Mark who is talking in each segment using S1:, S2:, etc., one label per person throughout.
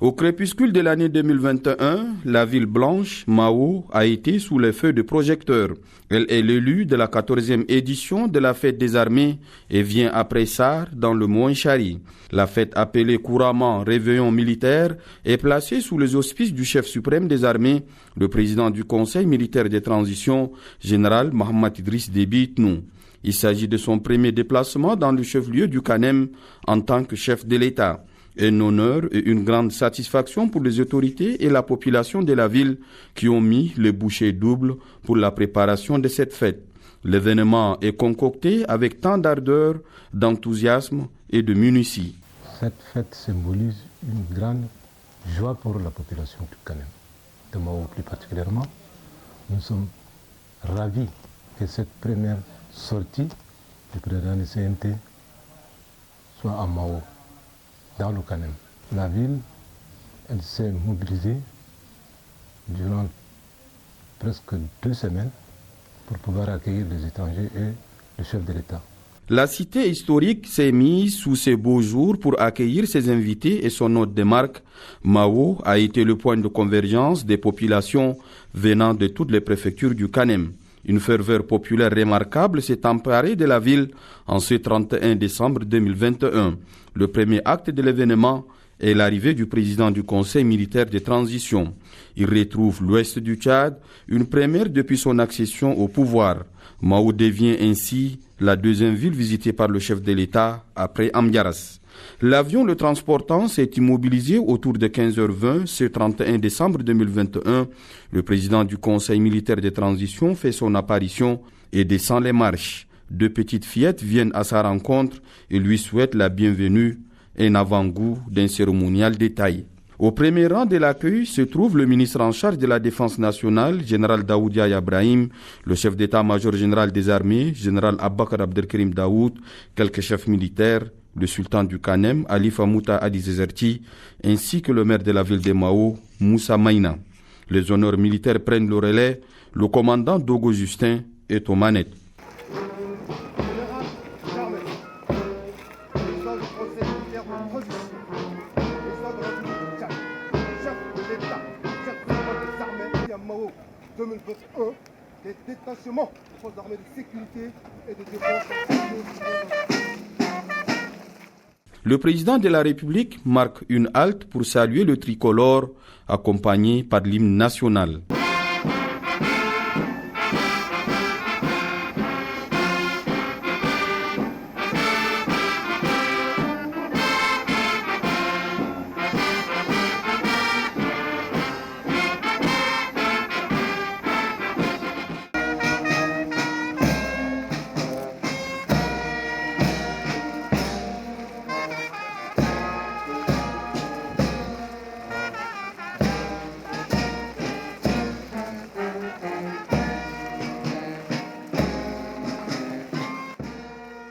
S1: Au crépuscule de l'année 2021, la ville blanche, Mao, a été sous les feux de projecteurs. Elle est l'élue de la 14e édition de la fête des armées et vient après Sarr dans le Mont-Chari. La fête appelée couramment Réveillon militaire est placée sous les auspices du chef suprême des armées, le président du Conseil militaire de transition, général Mahamat Idriss Déby Itnou. Il s'agit de son premier déplacement dans le chef-lieu du Kanem en tant que chef de l'État. Un honneur et une grande satisfaction pour les autorités et la population de la ville qui ont mis le bouchée double pour la préparation de cette fête. L'événement est concocté avec tant d'ardeur, d'enthousiasme et de minutie.
S2: Cette fête symbolise une grande joie pour la population du Kanem, de Mao plus particulièrement. Nous sommes ravis que cette première sortie du président du CNT soit à Mao, dans le Kanem. La ville, elle s'est mobilisée durant presque 2 semaines pour pouvoir accueillir les étrangers et le chef de l'État.
S1: La cité historique s'est mise sous ces beaux jours pour accueillir ses invités et son hôte de marque. Mao a été le point de convergence des populations venant de toutes les préfectures du Kanem. Une ferveur populaire remarquable s'est emparée de la ville en ce 31 décembre 2021. Le premier acte de l'événement est l'arrivée du président du Conseil militaire de transition. Il retrouve l'ouest du Tchad, une première depuis son accession au pouvoir. Mao devient ainsi la deuxième ville visitée par le chef de l'État après Amdiaras. L'avion le transportant s'est immobilisé autour de 15h20 ce 31 décembre 2021. Le président du Conseil militaire de transition fait son apparition et descend les marches. 2 petites fillettes viennent à sa rencontre et lui souhaitent la bienvenue, un avant-goût d'un cérémonial détaillé. Au premier rang de l'accueil se trouve le ministre en charge de la Défense nationale, général Daoudia Ibrahim, le chef d'état-major général des armées, général Abakar Abdelkrim Daoud, quelques chefs militaires, le sultan du Kanem, Ali Famouta Adizezerti, ainsi que le maire de la ville de Mao, Moussa Maïna. Les honneurs militaires prennent le relais, le commandant Dogo Justin est aux manettes.
S3: Des détachements des forces armées de sécurité et de défense.
S1: Le président de la République marque une halte pour saluer le tricolore accompagné par l'hymne national.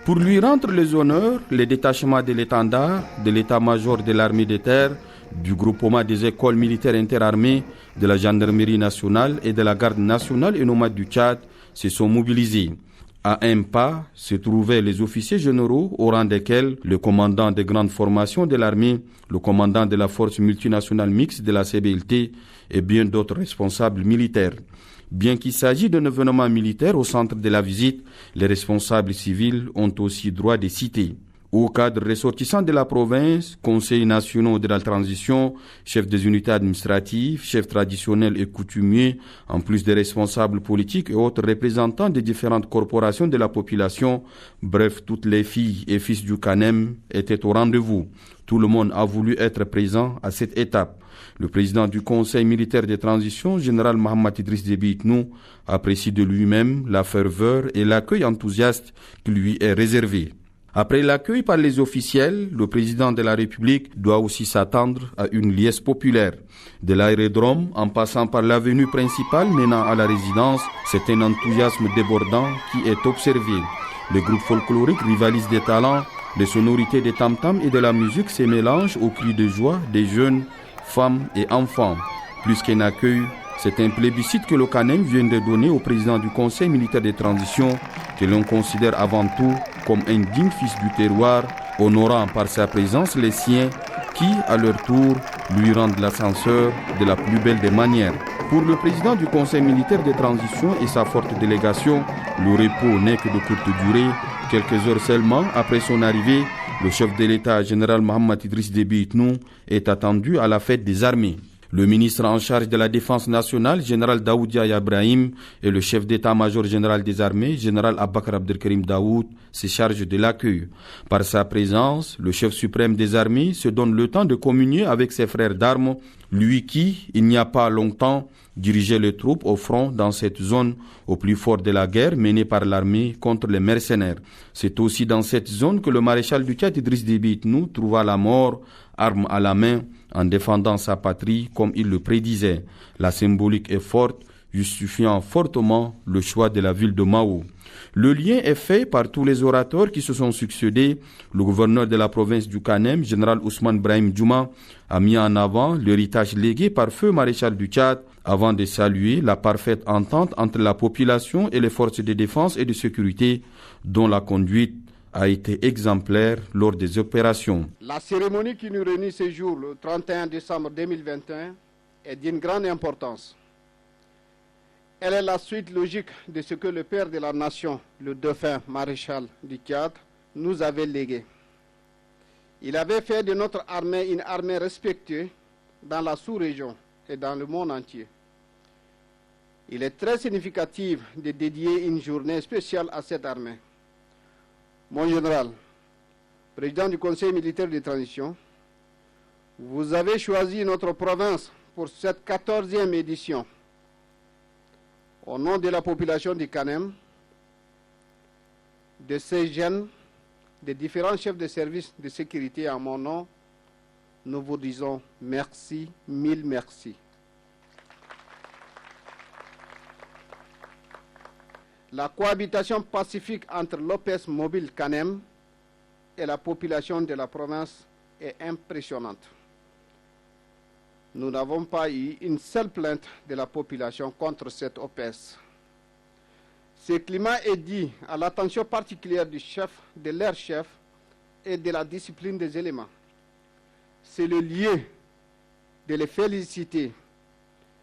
S1: Pour lui rendre les honneurs, les détachements de l'étendard, de l'état-major de l'armée de terre, du groupement des écoles militaires interarmées, de la gendarmerie nationale et de la garde nationale et nomade du Tchad se sont mobilisés. À un pas se trouvaient les officiers généraux au rang desquels le commandant des grandes formations de l'armée, le commandant de la force multinationale mixte de la CBLT et bien d'autres responsables militaires. Bien qu'il s'agisse d'un événement militaire au centre de la visite, les responsables civils ont aussi droit de citer. Au cadre ressortissant de la province, conseils nationaux de la transition, chefs des unités administratives, chefs traditionnels et coutumiers, en plus des responsables politiques et autres représentants des différentes corporations de la population, bref, toutes les filles et fils du Kanem étaient au rendez-vous. Tout le monde a voulu être présent à cette étape. Le président du Conseil militaire de transition, général Mahamat Idriss Déby Itnou, apprécie de lui-même la ferveur et l'accueil enthousiaste qui lui est réservé. Après l'accueil par les officiels, le président de la République doit aussi s'attendre à une liesse populaire. De l'aérodrome, en passant par l'avenue principale menant à la résidence, c'est un enthousiasme débordant qui est observé. Les groupes folkloriques rivalisent des talents, les sonorités des tam-tams et de la musique se mélangent aux cris de joie des jeunes, femmes et enfants. Plus qu'un accueil, c'est un plébiscite que le Kanem vient de donner au président du Conseil militaire de transition, que l'on considère avant tout comme un digne fils du terroir, honorant par sa présence les siens qui, à leur tour, lui rendent l'ascenseur de la plus belle des manières. Pour le président du Conseil militaire de transition et sa forte délégation, le repos n'est que de courte durée. Quelques heures seulement après son arrivée, le chef de l'État, général Mohamed Idriss Déby Itnou, est attendu à la fête des armées. Le ministre en charge de la Défense nationale, général Daoudia Ibrahim, et le chef d'état-major général des armées, général Abakar Abdelkarim Daoud, se chargent de l'accueil. Par sa présence, le chef suprême des armées se donne le temps de communier avec ses frères d'armes, lui qui, il n'y a pas longtemps, dirigeait les troupes au front dans cette zone au plus fort de la guerre menée par l'armée contre les mercenaires. C'est aussi dans cette zone que le maréchal du Tchad Idriss Déby Itnou trouva la mort, arme à la main, en défendant sa patrie comme il le prédisait. La symbolique est forte, justifiant fortement le choix de la ville de Mao. Le lien est fait par tous les orateurs qui se sont succédés. Le gouverneur de la province du Kanem, général Ousmane Brahim Djouma, a mis en avant l'héritage légué par feu maréchal du Tchad avant de saluer la parfaite entente entre la population et les forces de défense et de sécurité dont la conduite a été exemplaire lors des opérations.
S4: La cérémonie qui nous réunit ce jour, le 31 décembre 2021, est d'une grande importance. Elle est la suite logique de ce que le père de la nation, le dauphin maréchal du Tchad, nous avait légué. Il avait fait de notre armée une armée respectée dans la sous-région et dans le monde entier. Il est très significatif de dédier une journée spéciale à cette armée. Mon général, président du Conseil militaire de transition, vous avez choisi notre province pour cette 14e édition. Au nom de la population du Kanem, de ces jeunes, des différents chefs de services de sécurité à mon nom, nous vous disons merci, mille merci. La cohabitation pacifique entre l'OPS mobile Kanem et la population de la province est impressionnante. Nous n'avons pas eu une seule plainte de la population contre cette OPS. Ce climat est dû à l'attention particulière du chef, de leur chef et de la discipline des éléments. C'est le lieu de les féliciter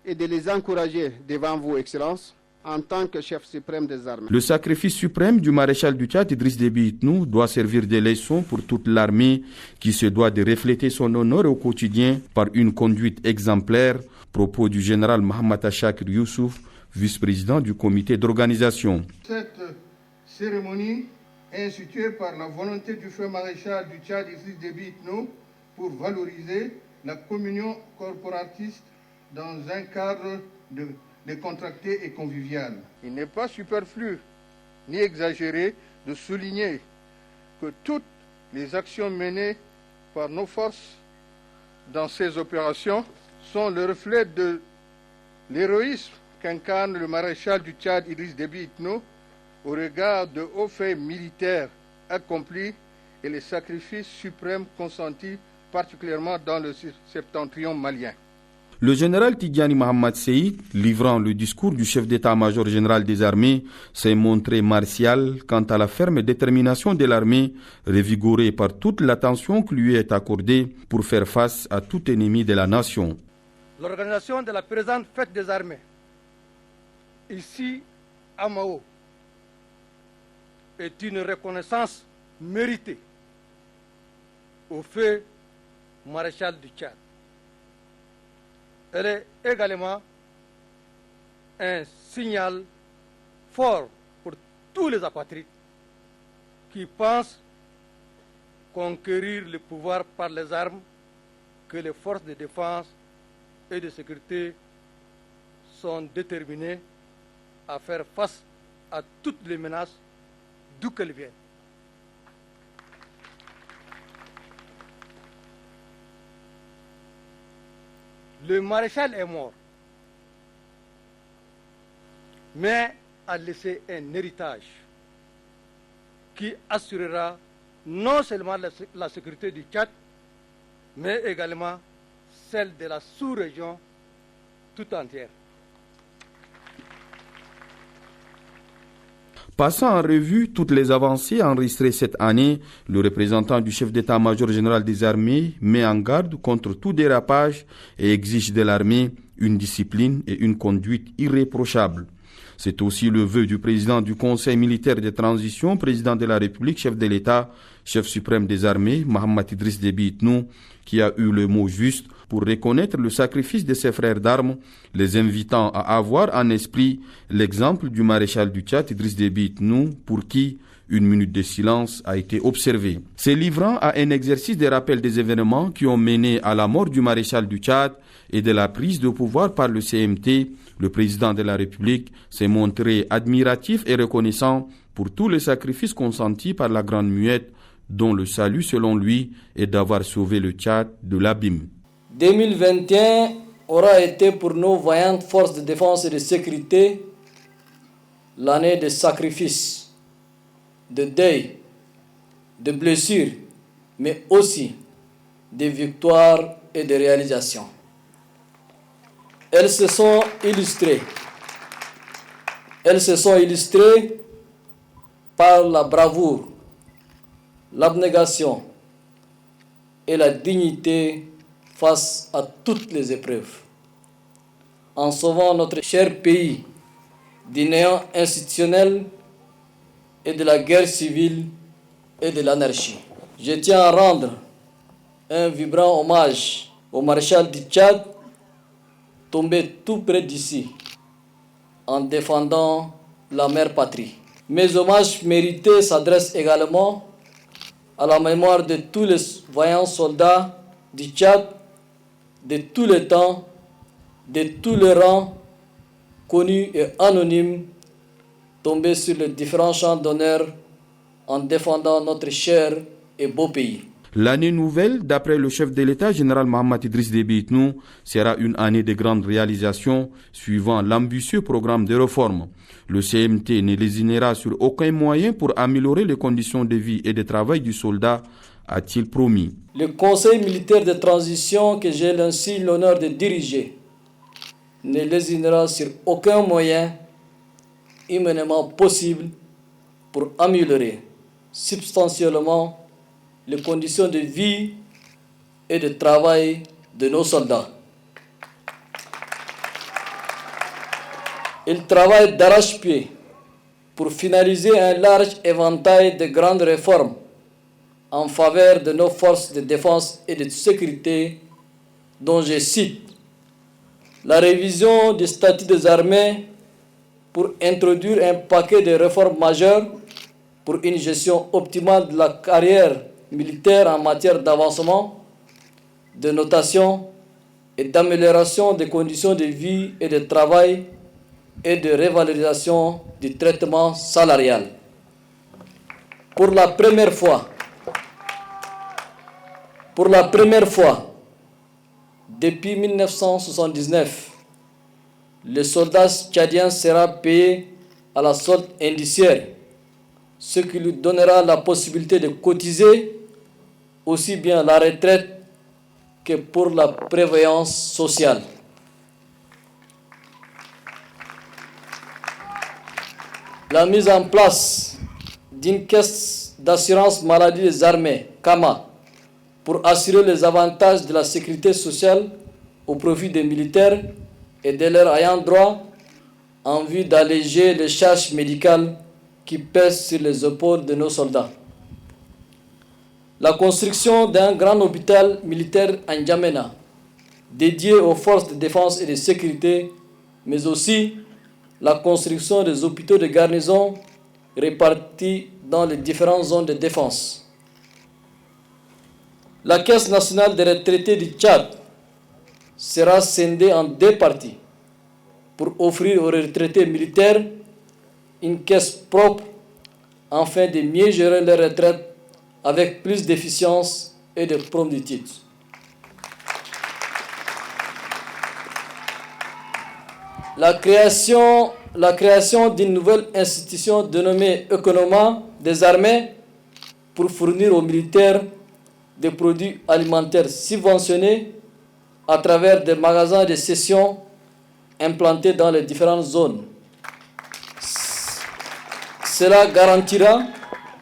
S4: et de les encourager devant vous, Excellences, en tant que chef suprême des armées.
S1: Le sacrifice suprême du maréchal du Tchad, Idriss Déby Itnou, doit servir de leçon pour toute l'armée qui se doit de refléter son honneur au quotidien par une conduite exemplaire. Propos du général Mohamed Achakir Youssouf, vice-président du comité d'organisation.
S5: Cette cérémonie est instituée par la volonté du feu maréchal du Tchad, Idriss Déby Itnou, pour valoriser la communion corporatiste dans un cadre décontracté et convivial. Il n'est pas superflu ni exagéré de souligner que toutes les actions menées par nos forces dans ces opérations sont le reflet de l'héroïsme qu'incarne le maréchal du Tchad Idriss Déby Itnou au regard de hauts faits militaires accomplis et les sacrifices suprêmes consentis particulièrement dans le septentrion malien.
S1: Le général Tidjani Mohamed Seyid, livrant le discours du chef d'état-major général des armées, s'est montré martial quant à la ferme détermination de l'armée, revigorée par toute l'attention qui lui est accordée pour faire face à tout ennemi de la nation.
S6: L'organisation de la présente fête des armées, ici à Mao, est une reconnaissance méritée au feu maréchal du Tchad. Elle est également un signal fort pour tous les apatrides qui pensent conquérir le pouvoir par les armes que les forces de défense et de sécurité sont déterminées à faire face à toutes les menaces d'où qu'elles viennent. Le maréchal est mort, mais a laissé un héritage qui assurera non seulement la sécurité du Tchad, mais également celle de la sous-région tout entière.
S1: Passant en revue toutes les avancées enregistrées cette année, le représentant du chef d'état-major général des armées met en garde contre tout dérapage et exige de l'armée une discipline et une conduite irréprochables. C'est aussi le vœu du président du Conseil militaire de transition, président de la République, chef de l'État, chef suprême des armées, Mohamed Idriss Déby Itnou, qui a eu le mot juste pour reconnaître le sacrifice de ses frères d'armes, les invitant à avoir en esprit l'exemple du maréchal du Tchad, Idriss Déby Itnou, pour qui une minute de silence a été observée. Se livrant à un exercice de rappel des événements qui ont mené à la mort du maréchal du Tchad et de la prise de pouvoir par le CMT, le président de la République s'est montré admiratif et reconnaissant pour tous les sacrifices consentis par la Grande Muette, dont le salut, selon lui, est d'avoir sauvé le Tchad de l'abîme.
S7: 2021 aura été pour nos vaillantes forces de défense et de sécurité l'année de sacrifices, de deuil, de blessures, mais aussi de victoires et de réalisations. Elles se sont illustrées par la bravoure, l'abnégation et la dignité face à toutes les épreuves, en sauvant notre cher pays du néant institutionnel et de la guerre civile et de l'anarchie. Je tiens à rendre un vibrant hommage au maréchal du Tchad, tombé tout près d'ici, en défendant la mère patrie. Mes hommages mérités s'adressent également à la mémoire de tous les vaillants soldats du Tchad, de tous les temps, de tous les rangs, connus et anonymes, tombés sur les différents champs d'honneur en défendant notre cher et beau pays.
S1: L'année nouvelle, d'après le chef de l'État, général Mohamed Idriss Déby Itnou, sera une année de grandes réalisations suivant l'ambitieux programme de réforme. Le CMT ne lésinera sur aucun moyen pour améliorer les conditions de vie et de travail du soldat, a-t-il promis.
S7: Le Conseil militaire de transition que j'ai ainsi l'honneur de diriger ne lésinera sur aucun moyen immédiatement possible pour améliorer substantiellement les conditions de vie et de travail de nos soldats. Ils travaillent d'arrache-pied pour finaliser un large éventail de grandes réformes en faveur de nos forces de défense et de sécurité, dont je cite la révision du statut des armées pour introduire un paquet de réformes majeures pour une gestion optimale de la carrière militaire en matière d'avancement, de notation et d'amélioration des conditions de vie et de travail et de révalorisation du traitement salarial. Pour la première fois, depuis 1979, le soldat tchadien sera payé à la solde indiciaire, ce qui lui donnera la possibilité de cotiser aussi bien la retraite que pour la prévoyance sociale. La mise en place d'une caisse d'assurance maladie des armées, CAMA, pour assurer les avantages de la sécurité sociale au profit des militaires et de leurs ayants droit en vue d'alléger les charges médicales qui pèsent sur les épaules de nos soldats. La construction d'un grand hôpital militaire à N'Djamena, dédié aux forces de défense et de sécurité, mais aussi la construction des hôpitaux de garnison répartis dans les différentes zones de défense. La Caisse nationale des retraités du Tchad sera scindée en deux parties pour offrir aux retraités militaires une caisse propre afin de mieux gérer leurs retraites avec plus d'efficience et de promptitude. La création d'une nouvelle institution dénommée Economa des armées pour fournir aux militaires des produits alimentaires subventionnés à travers des magasins de cession implantés dans les différentes zones. Cela garantira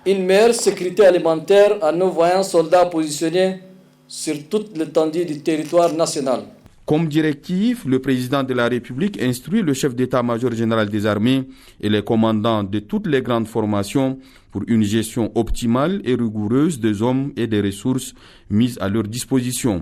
S7: une meilleure sécurité alimentaire à nos voyants soldats positionnés sur toute l'étendue du territoire national.
S1: Comme directive, le président de la République instruit le chef d'état-major général des armées et les commandants de toutes les grandes formations pour une gestion optimale et rigoureuse des hommes et des ressources mises à leur disposition.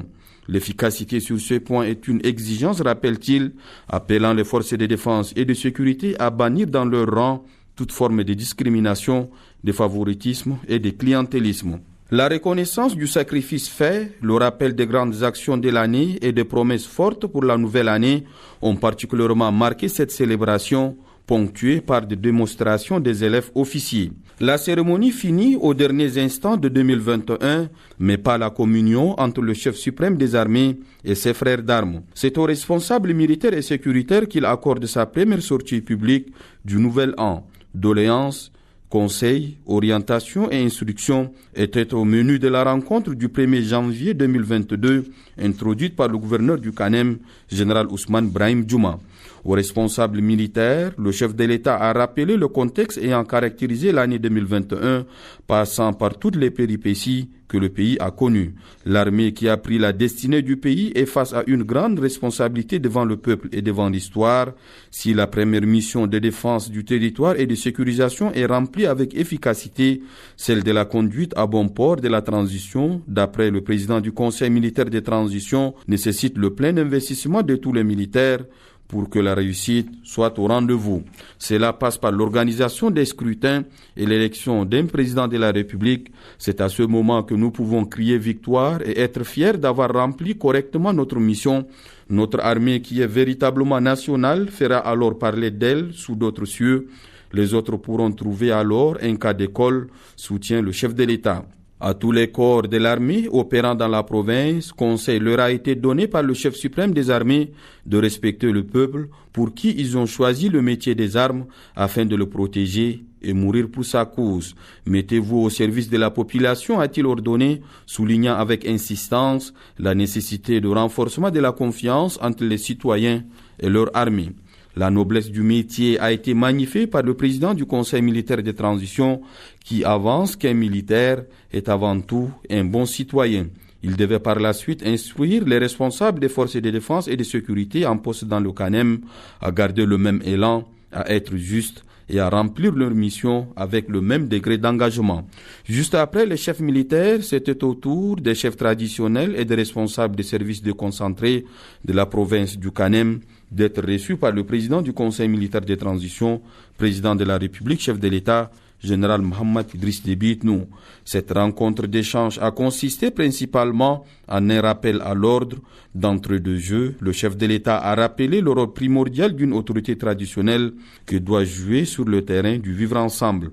S1: L'efficacité sur ce point est une exigence, rappelle-t-il, appelant les forces de défense et de sécurité à bannir dans leur rang toute forme de discrimination, de favoritisme et de clientélisme. La reconnaissance du sacrifice fait, le rappel des grandes actions de l'année et des promesses fortes pour la nouvelle année ont particulièrement marqué cette célébration, ponctuée par des démonstrations des élèves officiers. La cérémonie finit aux derniers instants de 2021, mais pas la communion entre le chef suprême des armées et ses frères d'armes. C'est aux responsables militaires et sécuritaires qu'il accorde sa première sortie publique du nouvel an. Doléances, conseils, orientations et instructions étaient au menu de la rencontre du 1er janvier 2022, introduite par le gouverneur du Kanem, général Ousmane Brahim Djouma. Aux responsables militaires, le chef de l'État a rappelé le contexte ayant caractérisé l'année 2021, passant par toutes les péripéties que le pays a connues. L'armée qui a pris la destinée du pays est face à une grande responsabilité devant le peuple et devant l'histoire. Si la première mission de défense du territoire et de sécurisation est remplie avec efficacité, celle de la conduite à bon port de la transition, d'après le président du Conseil militaire de transition, nécessite le plein investissement de tous les militaires pour que la réussite soit au rendez-vous. Cela passe par l'organisation des scrutins et l'élection d'un président de la République. C'est à ce moment que nous pouvons crier victoire et être fiers d'avoir rempli correctement notre mission. Notre armée qui est véritablement nationale fera alors parler d'elle sous d'autres cieux. Les autres pourront trouver alors un cas d'école, soutient le chef de l'État. À tous les corps de l'armée opérant dans la province, conseil leur a été donné par le chef suprême des armées de respecter le peuple pour qui ils ont choisi le métier des armes afin de le protéger et mourir pour sa cause. Mettez-vous au service de la population, a-t-il ordonné, soulignant avec insistance la nécessité de renforcement de la confiance entre les citoyens et leur armée. La noblesse du métier a été magnifiée par le président du Conseil militaire de transition qui avance qu'un militaire est avant tout un bon citoyen. Il devait par la suite instruire les responsables des forces de défense et de sécurité en poste dans le Kanem à garder le même élan, à être juste et à remplir leur mission avec le même degré d'engagement. Juste après les chefs militaires, c'était au tour des chefs traditionnels et des responsables des services déconcentrés de la province du Kanem d'être reçus par le président du Conseil militaire de transition, président de la République, chef de l'État, général Mohamed Idriss Déby Itno. Cette rencontre d'échange a consisté principalement en un rappel à l'ordre. D'entre deux jeux, le chef de l'État a rappelé le rôle primordial d'une autorité traditionnelle que doit jouer sur le terrain du vivre ensemble.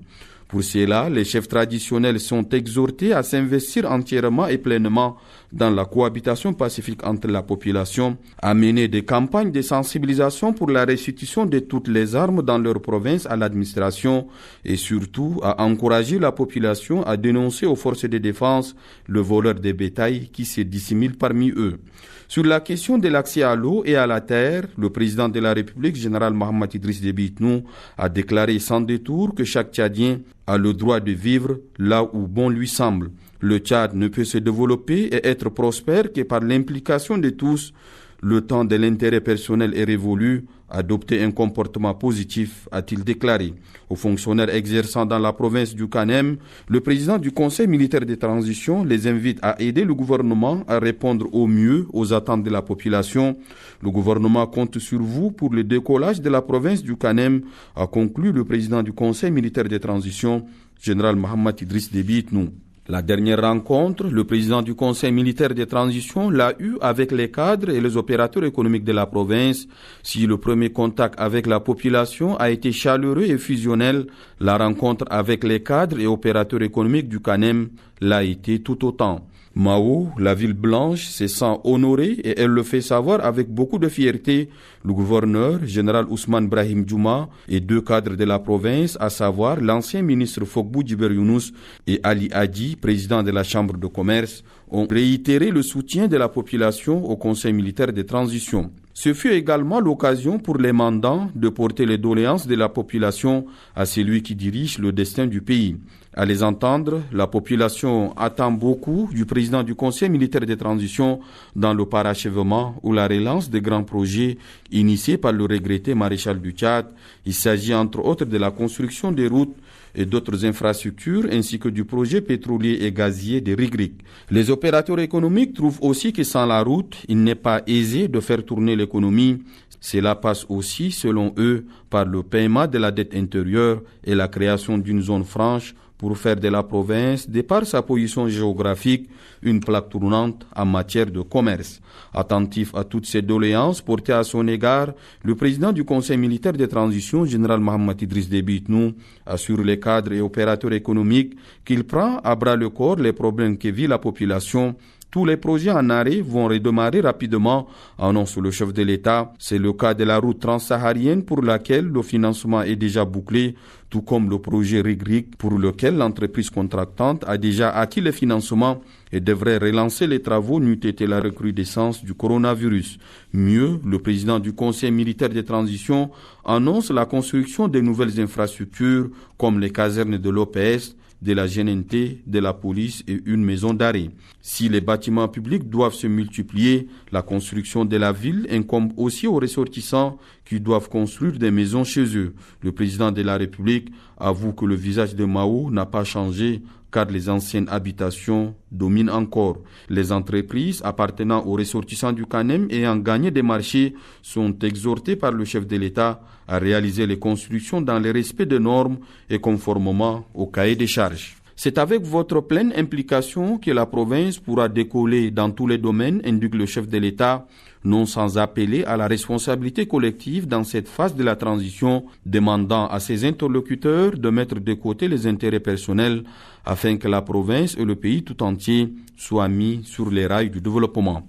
S1: Pour cela, les chefs traditionnels sont exhortés à s'investir entièrement et pleinement dans la cohabitation pacifique entre la population, à mener des campagnes de sensibilisation pour la restitution de toutes les armes dans leur province à l'administration et surtout à encourager la population à dénoncer aux forces de défense le voleur de bétail qui se dissimule parmi eux. Sur la question de l'accès à l'eau et à la terre, le président de la République, général Mohamed Idriss Déby Itno, a déclaré sans détour que chaque Tchadien a le droit de vivre là où bon lui semble. Le Tchad ne peut se développer et être prospère que par l'implication de tous. Le temps de l'intérêt personnel est révolu. Adopter un comportement positif, a-t-il déclaré. Aux fonctionnaires exerçant dans la province du Kanem, le président du Conseil militaire de transition les invite à aider le gouvernement à répondre au mieux aux attentes de la population. Le gouvernement compte sur vous pour le décollage de la province du Kanem, a conclu le président du Conseil militaire de transition, général Mohamed Idriss Déby Itno. La dernière rencontre, le président du Conseil militaire de transition l'a eue avec les cadres et les opérateurs économiques de la province. Si le premier contact avec la population a été chaleureux et fusionnel, la rencontre avec les cadres et opérateurs économiques du Kanem l'a été tout autant. Mao, la ville blanche, se sent honorée et elle le fait savoir avec beaucoup de fierté. Le gouverneur, général Ousmane Brahim Djouma, et deux cadres de la province, à savoir l'ancien ministre Fogbou Djiber Younous et Ali Hadji, président de la Chambre de commerce, ont réitéré le soutien de la population au Conseil militaire de transition. Ce fut également l'occasion pour les mandants de porter les doléances de la population à celui qui dirige le destin du pays. À les entendre, la population attend beaucoup du président du Conseil militaire de transition dans le parachèvement ou la relance des grands projets initiés par le regretté maréchal du Tchad. Il s'agit entre autres de la construction des routes et d'autres infrastructures ainsi que du projet pétrolier et gazier de Rigrig. Les opérateurs économiques trouvent aussi que sans la route, il n'est pas aisé de faire tourner l'économie. Cela passe aussi, selon eux, par le paiement de la dette intérieure et la création d'une zone franche pour faire de la province, de par sa position géographique, une plaque tournante en matière de commerce. Attentif à toutes ces doléances portées à son égard, le président du Conseil militaire de transition, général Mohamed Idriss Déby Itnou, assure les cadres et opérateurs économiques qu'il prend à bras le corps les problèmes que vit la population. Tous les projets en arrêt vont redémarrer rapidement, annonce le chef de l'État. C'est le cas de la route transsaharienne pour laquelle le financement est déjà bouclé, tout comme le projet Rigrig pour lequel l'entreprise contractante a déjà acquis le financement et devrait relancer les travaux n'eût été la recrudescence du coronavirus. Mieux, le président du Conseil militaire de transition annonce la construction de nouvelles infrastructures comme les casernes de l'OPS, de la GNT, de la police et une maison d'arrêt. Si les bâtiments publics doivent se multiplier, la construction de la ville incombe aussi aux ressortissants qui doivent construire des maisons chez eux. Le président de la République avoue que le visage de Mao n'a pas changé car les anciennes habitations dominent encore. Les entreprises appartenant aux ressortissants du CANEM ayant gagné des marchés sont exhortées par le chef de l'État à réaliser les constructions dans le respect des normes et conformément au cahier des charges. C'est avec votre pleine implication que la province pourra décoller dans tous les domaines, indique le chef de l'État, non sans appeler à la responsabilité collective dans cette phase de la transition, demandant à ses interlocuteurs de mettre de côté les intérêts personnels afin que la province et le pays tout entier soient mis sur les rails du développement.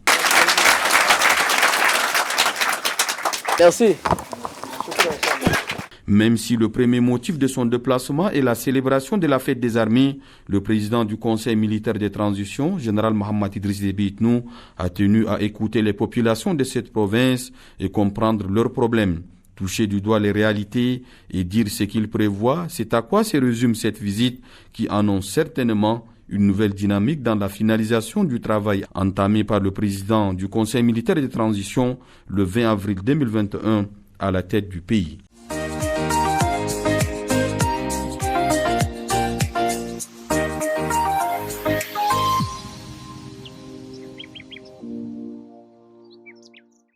S7: Merci.
S1: Même si le premier motif de son déplacement est la célébration de la fête des armées, le président du Conseil militaire de transition, général Mohamed Idriss Déby Itnou, a tenu à écouter les populations de cette province et comprendre leurs problèmes. Toucher du doigt les réalités et dire ce qu'il prévoit, c'est à quoi se résume cette visite qui annonce certainement une nouvelle dynamique dans la finalisation du travail entamé par le président du Conseil militaire de transition le 20 avril 2021 à la tête du pays.